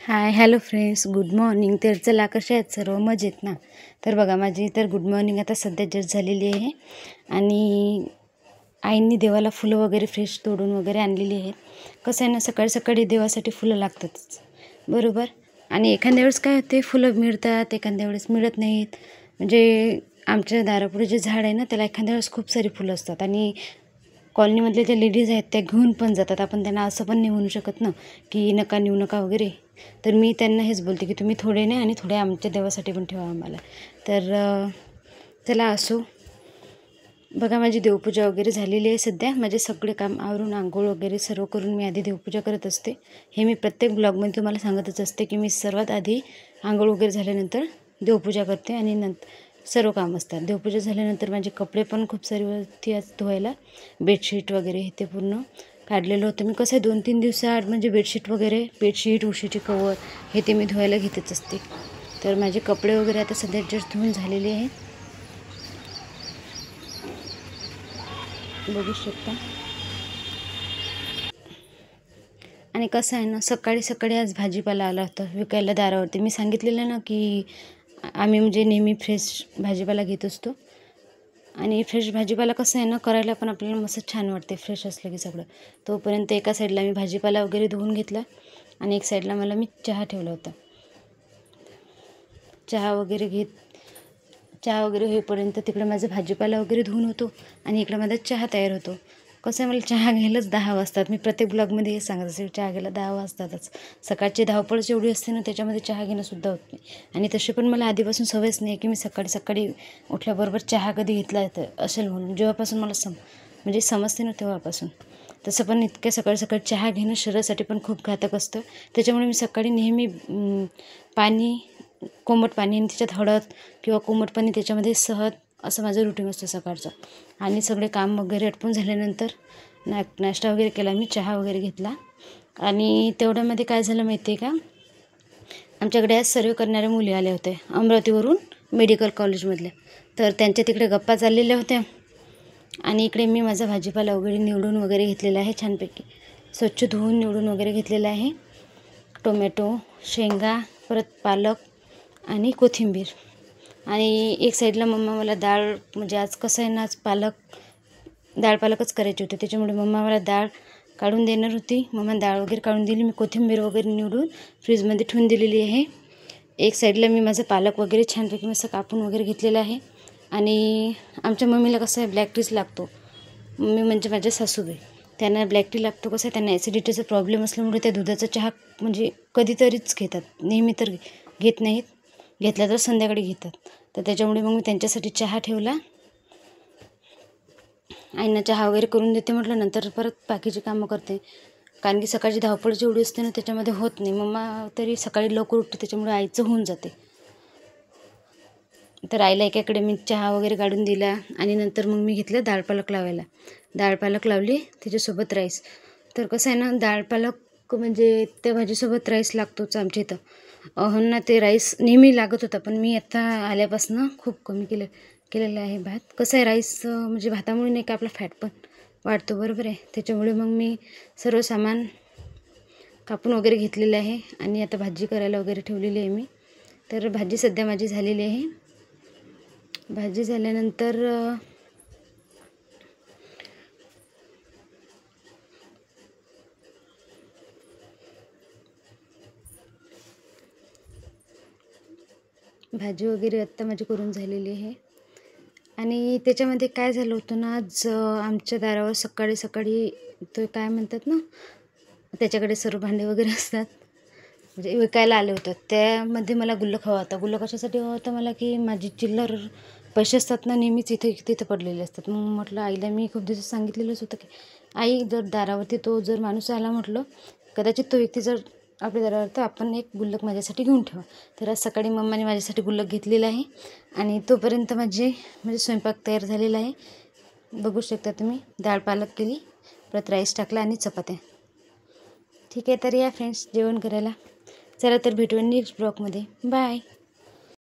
Hi hello friends, good morning. तर चला, कशा आहेत सर्व? मजेत ना? तर बघा, माझी तर गुड मॉर्निंग आता सध्या जस्ट झालेली आहे आणि आईंनी देवाला फुलं वगैरे फ्रेश तोडून वगैरे आणलेली आहेत. कसं आहे ना, सकाळी सकाळी देवासाठी फुलं लागतातच, बरोबर. आणि एखाद्या वेळेस काय होते, फुलं मिळतात, एखाद्या वेळेस मिळत नाहीत. म्हणजे आमच्या दारापुढे जे झाड आहे ना, त्याला एखाद्या वेळेस खूप सारी फुलं असतात आणि कॉलनीमधले ज्या लेडीज आहेत त्या घेऊन पण जातात. आपण त्यांना असं पण नाही म्हणू शकत ना की नका नेऊ नका वगैरे. तर मी त्यांना हेच बोलते की तुम्ही थोडे नाही आणि थोडे आमच्या देवासाठी पण ठेवा आम्हाला. तर चला असो. बघा, माझी देवपूजा वगैरे झालेली आहे. सध्या माझे सगळे काम आवरून आंघोळ वगैरे सर्व करून मी आधी देवपूजा करत असते. हे मी प्रत्येक ब्लॉगमध्ये तुम्हाला सांगतच असते की मी सर्वात आधी आंघोळ वगैरे झाल्यानंतर देवपूजा करते आणि सर्व काम असतात. देवपूजा झाल्यानंतर माझे कपडे पण खूप सारे वरती आज धुवायला, बेडशीट वगैरे हे ते पूर्ण काढलेलं होतं. मी कसं आहे 2-3 दिवसाआड म्हणजे बेडशीट उशीचे कवर हे ते मी धुवायला घेतच असते. तर माझे कपडे वगैरे आता सध्या जस्ट धुवून झालेले आहेत, बघू शकता. आणि कसं आहे ना, सकाळी सकाळी आज भाजीपाला आला होता विकायला दारावरती. मी सांगितलेलं ना की आम्ही म्हणजे नेहमी फ्रेश भाजीपाला घेत असतो आणि फ्रेश भाजीपाला कसं आहे ना, करायला पण आपल्याला मस्त छान वाटते फ्रेश असलं की सगळं. तोपर्यंत एका साईडला मी भाजीपाला वगैरे धुवून घेतला आणि एक साईडला मी चहा ठेवला होता. चहा वगैरे होईपर्यंत तिकडे माझा भाजीपाला वगैरे धुवून होतो आणि इकडे माझा चहा तयार होतो. कसं आहे, मला चहा घ्यायलाच 10 वाजतात. मी प्रत्येक ब्लॉगमध्ये हे सांगत असेल, चहा घ्यायला 10 वाजतातच. सकाळची धावपळच एवढी असते ना, त्याच्यामध्ये चहा घेणंसुद्धा होत नाही. आणि तशी पण मला आधीपासून सवयच नाही की मी सकाळी सकाळी उठल्याबरोबर चहा कधी घेतला असेल म्हणून. जेव्हापासून मला म्हणजे समजते ना तेव्हापासून. तसं पण इतक्या सकाळी सकाळी चहा घेणं शरीरासाठी पण खूप घातक असतं. त्याच्यामुळे मी सकाळी नेहमी कोमट पाणी आणि त्याच्यात हळद किंवा कोमट पाणी त्याच्यामध्ये सहज असं माझं रुटीन असतं सकाळचं. आणि सगळे काम वगैरे आटपून झाल्यानंतर नाश्ता वगैरे केला, मी चहा वगैरे घेतला. आणि तेवढ्यामध्ये काय झालं माहिती आहे का, आमच्याकडे आज सर्वे करणाऱ्या मुली आल्या होत्या अमरावतीवरून, मेडिकल कॉलेजमधल्या. तर त्यांच्या तिकडे गप्पा चाललेल्या होत्या आणि इकडे मी माझा भाजीपाला वगैरे निवडून वगैरे घेतलेला आहे. छानपैकी स्वच्छ धुवून निवडून वगैरे घेतलेला आहे. टोमॅटो, शेंगा, परत पालक आणि कोथिंबीर. आणि एक साईडला मम्मा मला डाळ, म्हणजे आज कसं आहे ना, आज डाळ पालकच करायची होती. त्याच्यामुळे मम्मा मला डाळ काढून देणार होती. मम्मा डाळ वगैरे काढून दिली. मी कोथिंबीर वगैरे निवडून फ्रीजमध्ये ठेवून दिलेली आहे. एक साईडला मी माझं पालक वगैरे छानपैकी मस्त कापून वगैरे घेतलेलं आहे. आणि आमच्या मम्मीला कसं आहे, ब्लॅक टीच लागतो. मम्मी म्हणजे माझ्या सासूबाई, त्यांना ब्लॅक टी लागतो. कसं आहे, त्यांना ॲसिडिटीचा प्रॉब्लेम असल्यामुळे त्या दुधाचा चहा म्हणजे कधीतरीच घेतात, नेहमी तर घेत नाहीत. घेतला तर संध्याकाळी घेतात. तर त्याच्यामुळे मग मी त्यांच्यासाठी चहा ठेवला. आईंना चहा वगैरे करून देते म्हटलं, नंतर परत बाकीची कामं करते. कारण की सकाळची धावपळ जेवढी असते ना, त्याच्यामध्ये होत नाही. मम्मा तरी सकाळी लवकर उठते, त्याच्यामुळे आईचं होऊन जाते. तर आईला एकाकडे मी चहा वगैरे काढून दिला आणि नंतर मग मी घेतलं डाळ पालक लावायला. डाळ पालक लावली, त्याच्यासोबत राईस. तर कसं आहे ना, डाळ पालक म्हणजे त्या भाजीसोबत राईस लागतोच आमच्या इथं. ना ते राईस नेहमी लागत होता, पण मी आता आल्यापासून खूप कमी केलेलं आहे भात. कसं आहे, राईस म्हणजे भातामुळे नाही का आपला फॅट पण वाढतो, बरोबर आहे. त्याच्यामुळे मग मी सर्व सामान कापून वगैरे घेतलेलं आहे आणि आता भाजी करायला वगैरे ठेवलेली आहे मी. तर भाजी सध्या माझी झालेली आहे. भाजी झाल्यानंतर भाजी वगैरे आत्ता माझी करून झालेली आहे. आणि त्याच्यामध्ये काय झालं होतं ना, आज आमच्या दारावर सकाळी सकाळी तो काय म्हणतात ना, त्याच्याकडे सर्व भांडे वगैरे असतात, म्हणजे विकायला आले होतं. त्यामध्ये मला गुल्लक हवा होता. गुल्लक कशासाठी हवा होता मला, की माझी चिल्लर पैसे असतात ना, नेहमीच तिथं पडलेले असतात. मग म्हटलं आईला, मी खूप दिवस सांगितलेलंच होतं की आई, जर दारावरती तो जर माणूस आला, म्हटलं कदाचित तो व्यक्ती जर आपल्या दारावर, तर आपण एक गुल्लक माझ्यासाठी घेऊन ठेवा. तर आज सकाळी मम्माने माझ्यासाठी गुल्लक घेतलेलं आहे आणि तोपर्यंत म्हणजे स्वयंपाक तयार झालेला आहे. बघू शकता तुम्ही. डाळ पालक केली, परत राईस टाकला आणि चपात्या. ठीक आहे, तर या फ्रेंड्स जेवण करायला. चला तर भेटूया नेक्स्ट ब्लॉगमध्ये. बाय.